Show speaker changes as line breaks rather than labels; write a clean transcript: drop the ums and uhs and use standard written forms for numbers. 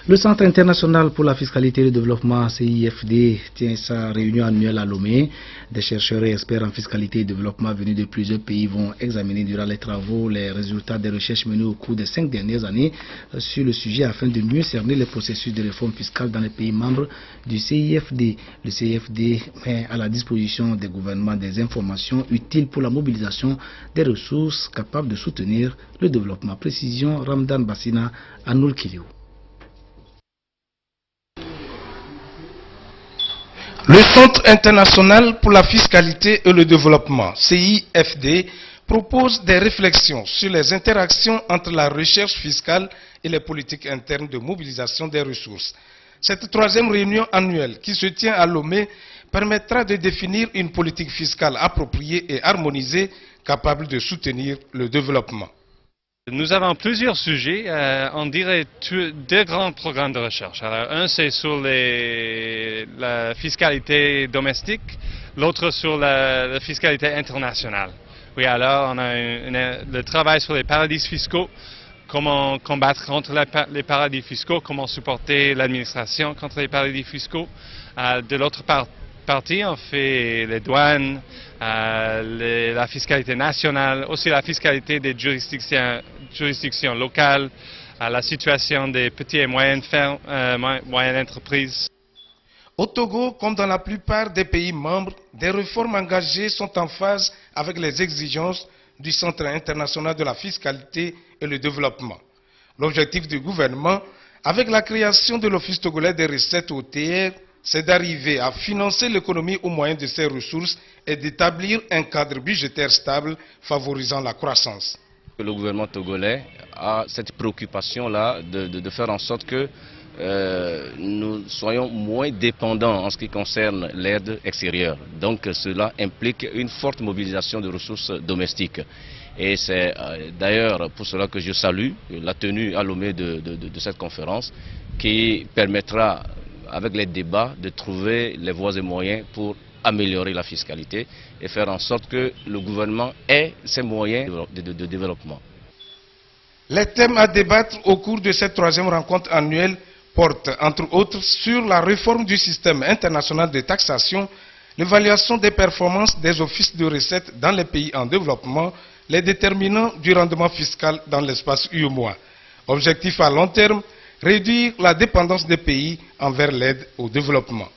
Le Centre international pour la fiscalité et le développement CIFD tient sa réunion annuelle à Lomé. Des chercheurs et experts en fiscalité et développement venus de plusieurs pays vont examiner durant les travaux les résultats des recherches menées au cours des 5 dernières années sur le sujet afin de mieux cerner les processus de réforme fiscale dans les pays membres du CIFD. Le CIFD met à la disposition des gouvernements des informations utiles pour la mobilisation des ressources capables de soutenir le développement. Précision Ramdan Bassina à Noul-Kiliou.
Le Centre international pour la fiscalité et le développement, CIFD, propose des réflexions sur les interactions entre la recherche fiscale et les politiques internes de mobilisation des ressources. Cette troisième réunion annuelle qui se tient à Lomé permettra de définir une politique fiscale appropriée et harmonisée capable de soutenir le développement.
Nous avons plusieurs sujets, on dirait deux grands programmes de recherche. Alors, un c'est sur la fiscalité domestique, l'autre sur la fiscalité internationale. Oui, alors on a le travail sur les paradis fiscaux, comment combattre contre les paradis fiscaux, comment supporter l'administration contre les paradis fiscaux. De l'autre partie, on fait les douanes, la fiscalité nationale, aussi la fiscalité des juridictions locales, la situation des petites et moyennes entreprises.
Au Togo, comme dans la plupart des pays membres, des réformes engagées sont en phase avec les exigences du Centre international de la fiscalité et le développement. L'objectif du gouvernement, avec la création de l'Office togolais des recettes OTR, c'est d'arriver à financer l'économie au moyen de ses ressources et d'établir un cadre budgétaire stable favorisant la croissance.
Le gouvernement togolais a cette préoccupation-là de faire en sorte que nous soyons moins dépendants en ce qui concerne l'aide extérieure. Donc cela implique une forte mobilisation de ressources domestiques. Et c'est d'ailleurs pour cela que je salue la tenue à Lomé de cette conférence qui permettra, avec les débats, de trouver les voies et moyens pour améliorer la fiscalité et faire en sorte que le gouvernement ait ses moyens de développement.
Les thèmes à débattre au cours de cette troisième rencontre annuelle portent, entre autres, sur la réforme du système international de taxation, l'évaluation des performances des offices de recettes dans les pays en développement, les déterminants du rendement fiscal dans l'espace UEMOA. Objectif à long terme, réduire la dépendance des pays envers l'aide au développement.